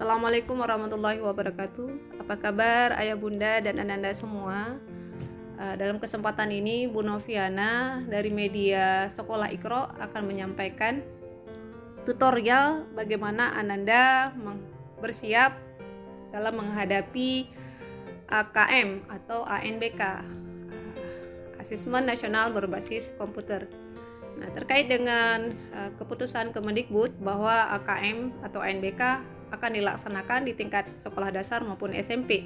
Assalamualaikum warahmatullahi wabarakatuh. Apa kabar ayah bunda dan ananda semua? Dalam kesempatan ini Bu Noviana dari media Sekolah Iqro akan menyampaikan tutorial bagaimana ananda bersiap dalam menghadapi AKM atau ANBK, Asesmen Nasional Berbasis Komputer. Nah, terkait dengan keputusan Kemendikbud bahwa AKM atau ANBK akan dilaksanakan di tingkat sekolah dasar maupun SMP.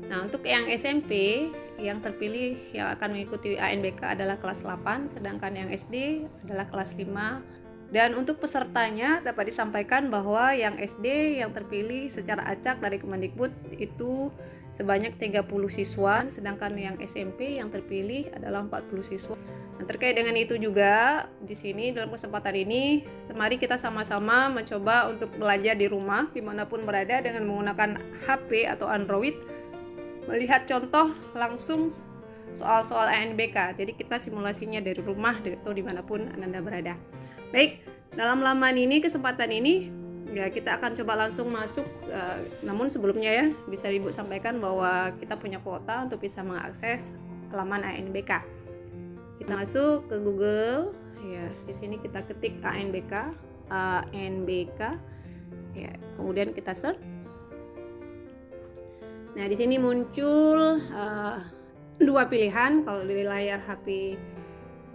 Nah, untuk yang SMP yang terpilih yang akan mengikuti ANBK adalah kelas 8, sedangkan yang SD adalah kelas 5. Dan untuk pesertanya dapat disampaikan bahwa yang SD yang terpilih secara acak dari Kemendikbud itu sebanyak 30 siswa, sedangkan yang SMP yang terpilih adalah 40 siswa. Nah, terkait dengan itu juga di sini dalam kesempatan ini, mari kita sama-sama mencoba untuk belajar di rumah dimanapun berada dengan menggunakan HP atau Android, melihat contoh langsung soal-soal ANBK. Jadi kita simulasinya dari rumah atau dimanapun Anda berada. Baik, dalam laman ini, kesempatan ini ya kita akan coba langsung masuk. Namun sebelumnya ya bisa Ibu sampaikan bahwa kita punya kuota untuk bisa mengakses halaman ANBK. Kita masuk ke Google, ya di sini kita ketik ANBK, ya kemudian kita search. Nah di sini muncul dua pilihan. Kalau di layar HP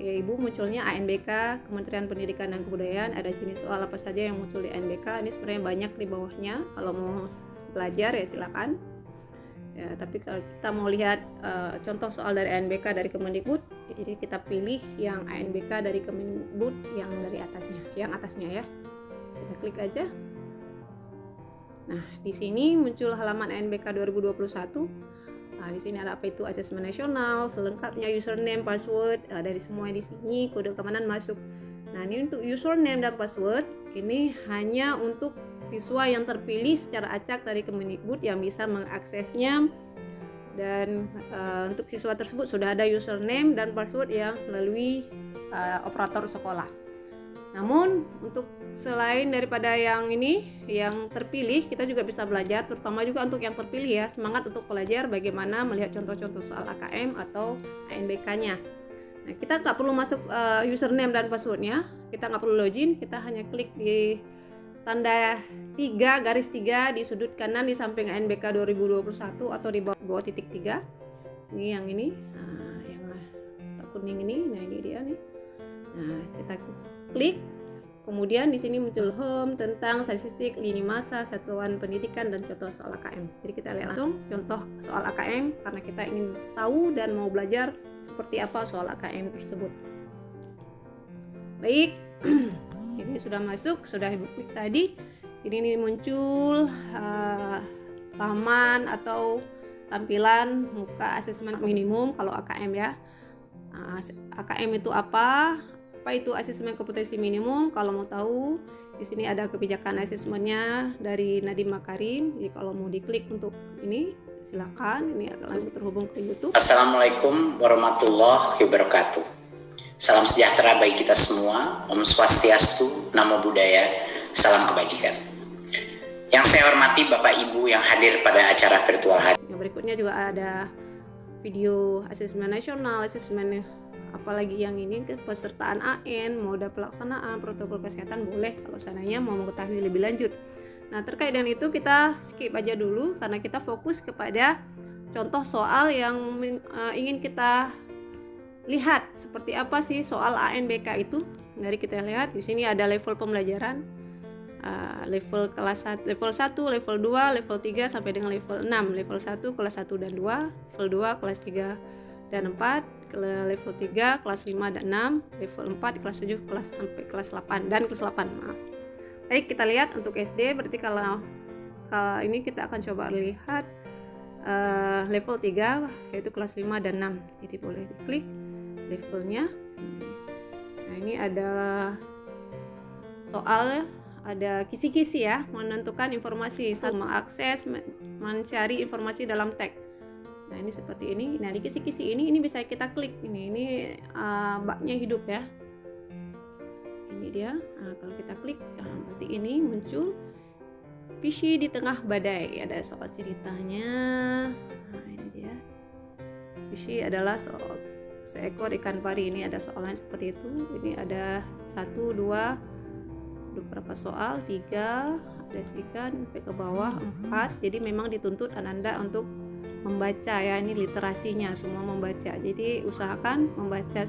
ya, Ibu munculnya ANBK, Kementerian Pendidikan dan Kebudayaan. Ada jenis soal apa saja yang muncul di ANBK. Ini sebenarnya banyak di bawahnya. Kalau mau belajar ya silakan. Ya, tapi kalau kita mau lihat contoh soal dari ANBK dari Kemendikbud, jadi kita pilih yang ANBK dari Kemendikbud yang dari atasnya, yang atasnya ya. Kita klik aja. Nah, di sini muncul halaman ANBK 2021. Nah, di sini ada apa itu asesmen nasional, selengkapnya username, password, dari semua di sini kode keamanan masuk. Nah, ini untuk username dan password ini hanya untuk siswa yang terpilih secara acak dari Kemendikbud yang bisa mengaksesnya, dan untuk siswa tersebut sudah ada username dan password yang melalui operator sekolah. Namun untuk selain daripada yang ini yang terpilih, kita juga bisa belajar, terutama juga untuk yang terpilih ya, semangat untuk belajar bagaimana melihat contoh-contoh soal AKM atau ANBK-nya. Nah, kita nggak perlu masuk username dan passwordnya, kita nggak perlu login, kita hanya klik di tanda 3 garis 3 di sudut kanan di samping ANBK 2021 atau di bawah titik 3. Ini yang ini, yang kuning ini, nah ini dia nih. Nah, kita klik. Kemudian di sini muncul home tentang statistik lini masa satuan pendidikan dan contoh soal AKM. Jadi kita lihat langsung contoh soal AKM karena kita ingin tahu dan mau belajar seperti apa soal AKM tersebut. Baik, ini sudah masuk, sudah Ibu klik tadi. Ini muncul laman atau tampilan muka asesmen minimum kalau AKM ya. AKM itu apa? Apa itu asesmen kompetensi minimum? Kalau mau tahu, di sini ada kebijakan asesmennya dari Nadiem Makarim. Jadi kalau mau diklik untuk ini, silakan. Ini akan langsung terhubung ke YouTube. Assalamualaikum warahmatullahi wabarakatuh. Salam sejahtera bagi kita semua. Om Swastiastu, Namo Buddhaya, salam kebajikan. Yang saya hormati Bapak Ibu yang hadir pada acara virtual hari. Yang berikutnya juga ada video asesmen nasional, asesmen apalagi yang ini kepesertaan AN, mode pelaksanaan, protokol kesehatan boleh kalau seandainya mau mengetahui lebih lanjut. Nah, terkait dengan itu kita skip aja dulu karena kita fokus kepada contoh soal yang ingin kita lihat seperti apa sih soal ANBK itu. Mari kita lihat di sini ada level pembelajaran, level kelas 1, level 1, level 2, level 3 sampai dengan level 6. Level 1 kelas 1 dan 2, level 2 kelas 3 dan 4, level 3 kelas 5 dan 6, level 4 kelas 7 kelas sampai kelas 8 dan kelas 8. Maaf. Baik, kita lihat untuk SD berarti kalau ini kita akan coba lihat level 3 yaitu kelas 5 dan 6. Jadi boleh diklik levelnya. Nah, ini ada soal, ada kisi-kisi ya, menentukan informasi, mengakses, mencari informasi dalam teks. Nah, ini seperti ini. Nah, di kisi-kisi ini bisa kita klik. Ini baknya hidup ya. Ini dia. Nah, kalau kita klik, berarti ini muncul Visi di tengah badai, ada soal ceritanya. Nah, ini dia. Visi adalah seekor ikan pari. Ini ada soalnya seperti itu. Ini ada 1, 2, beberapa soal, 3, ada ikan sampai ke bawah, 4. Jadi memang dituntut Ananda untuk membaca ya, ini literasinya semua membaca. Jadi usahakan membaca,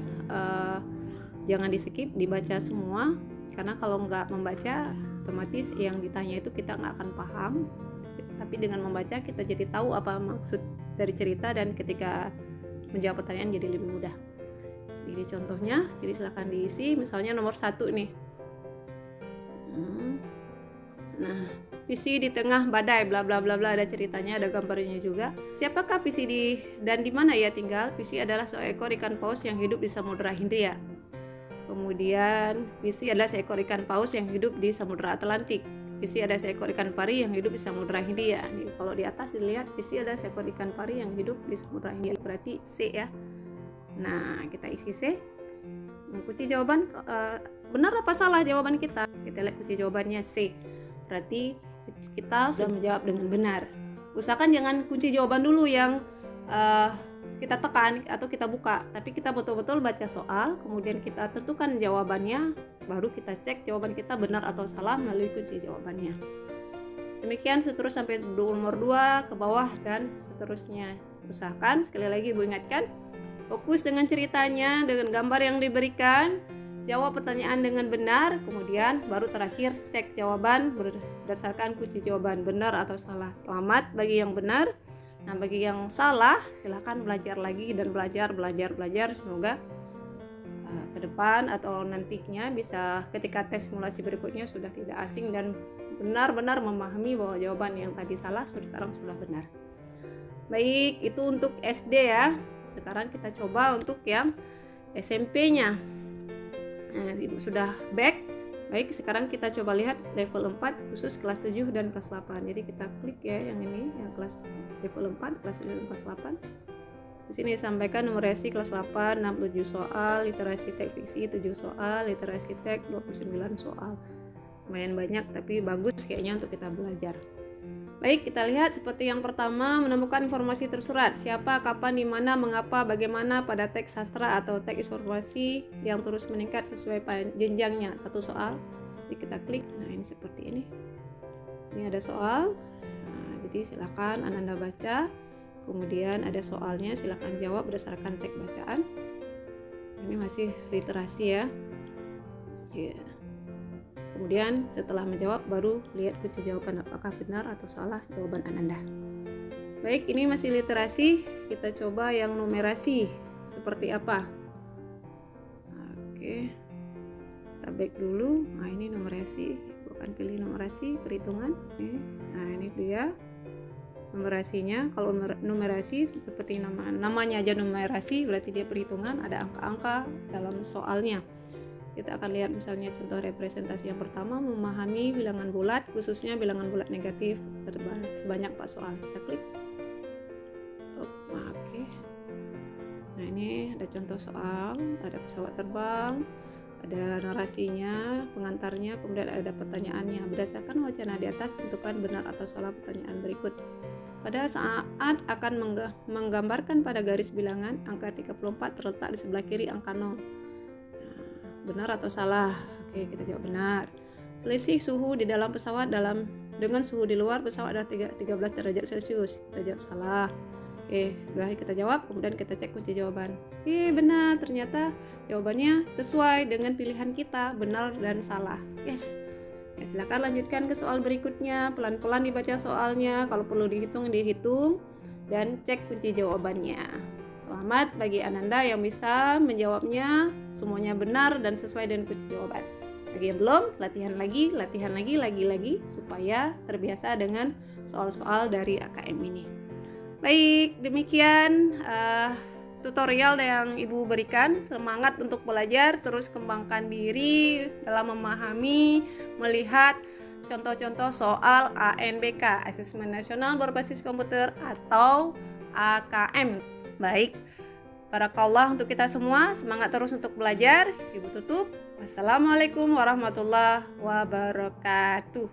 jangan di skip, dibaca semua, karena kalau nggak membaca otomatis yang ditanya itu kita nggak akan paham. Tapi dengan membaca kita jadi tahu apa maksud dari cerita, dan ketika menjawab pertanyaan jadi lebih mudah. Jadi contohnya, jadi silahkan diisi. Misalnya nomor 1 nih. Nah, visi di tengah badai bla bla bla bla, ada ceritanya, ada gambarnya juga. Siapakah visi dan di mana ia tinggal? Visi adalah seekor ikan paus yang hidup di Samudra Hindia. Kemudian visi adalah seekor ikan paus yang hidup di Samudra Atlantik. Visi ada seekor ikan pari yang hidup di Samudra Hindia. Nih, kalau di atas dilihat visi ada seekor ikan pari yang hidup di Samudra Hindia, berarti C ya. Nah, kita isi C. Kunci jawaban, benar apa salah jawaban kita? Kita lihat kunci jawabannya C. Berarti kita sudah menjawab dengan benar. Usahakan jangan kunci jawaban dulu yang kita tekan atau kita buka, tapi kita betul-betul baca soal, kemudian kita tentukan jawabannya, baru kita cek jawaban kita benar atau salah melalui kunci jawabannya. Demikian seterusnya sampai nomor 2 ke bawah dan seterusnya. Usahakan, sekali lagi Ibu ingatkan, fokus dengan ceritanya, dengan gambar yang diberikan, jawab pertanyaan dengan benar, kemudian baru terakhir cek jawaban berdasarkan kunci jawaban benar atau salah. Selamat bagi yang benar. Nah, bagi yang salah silakan belajar lagi dan belajar. Semoga ke depan atau nantinya bisa ketika tes simulasi berikutnya sudah tidak asing dan benar-benar memahami bahwa jawaban yang tadi salah sekarang sudah benar. Baik, itu untuk SD ya. Sekarang kita coba untuk yang SMP-nya. Nah, Ibu sudah back. Baik, sekarang kita coba lihat level 4 khusus kelas 7 dan kelas 8. Jadi kita klik ya yang ini, yang kelas level 4, kelas 7 dan kelas 8. Di sini disampaikan numerasi kelas 8 67 soal, literasi teks fiksi 7 soal, literasi teks 29 soal. Lumayan banyak tapi bagus kayaknya untuk kita belajar. Baik, kita lihat seperti yang pertama, menemukan informasi tersurat. Siapa, kapan, di mana, mengapa, bagaimana pada teks sastra atau teks informasi yang terus meningkat sesuai jenjangnya. 1 soal. Jadi kita klik. Nah, ini seperti ini. Ini ada soal. Nah, jadi silakan Ananda baca. Kemudian ada soalnya, silakan jawab berdasarkan teks bacaan. Ini masih literasi ya. Yeah. Kemudian setelah menjawab baru lihat kunci jawaban apakah benar atau salah jawaban Ananda. Baik, ini masih literasi. Kita coba yang numerasi seperti apa. Oke, kita back dulu. Nah, ini numerasi, bukan pilih numerasi perhitungan. Nah, ini dia numerasinya. Kalau numerasi seperti namanya aja numerasi, berarti dia perhitungan, ada angka-angka dalam soalnya. Kita akan lihat misalnya contoh representasi yang pertama, memahami bilangan bulat, khususnya bilangan bulat negatif sebanyak 4 soal. Kita klik. Oke. Nah, ini ada contoh soal, ada pesawat terbang, ada narasinya, pengantarnya, kemudian ada pertanyaannya. Berdasarkan wacana di atas, tentukan benar atau salah pertanyaan berikut. Pada saat akan menggambarkan pada garis bilangan, angka 34 terletak di sebelah kiri angka 0. Benar atau salah? Oke, kita jawab benar. Selisih suhu di dalam pesawat dengan suhu di luar pesawat adalah 13 derajat Celcius. Kita jawab salah. Oke, baik, kita jawab, kemudian kita cek kunci jawaban. Benar, ternyata jawabannya sesuai dengan pilihan kita, benar dan salah. Yes. Ya, silakan lanjutkan ke soal berikutnya. Pelan-pelan dibaca soalnya, kalau perlu dihitung, dan cek kunci jawabannya. Selamat bagi Ananda yang bisa menjawabnya semuanya benar dan sesuai dengan kunci jawaban. Bagi yang belum, latihan lagi supaya terbiasa dengan soal-soal dari AKM ini. Baik, demikian tutorial yang Ibu berikan. Semangat untuk belajar, terus kembangkan diri dalam memahami, melihat contoh-contoh soal ANBK, Asesmen Nasional Berbasis Komputer atau AKM. Baik, barakallah untuk kita semua. Semangat terus untuk belajar. Ibu tutup. Wassalamualaikum warahmatullahi wabarakatuh.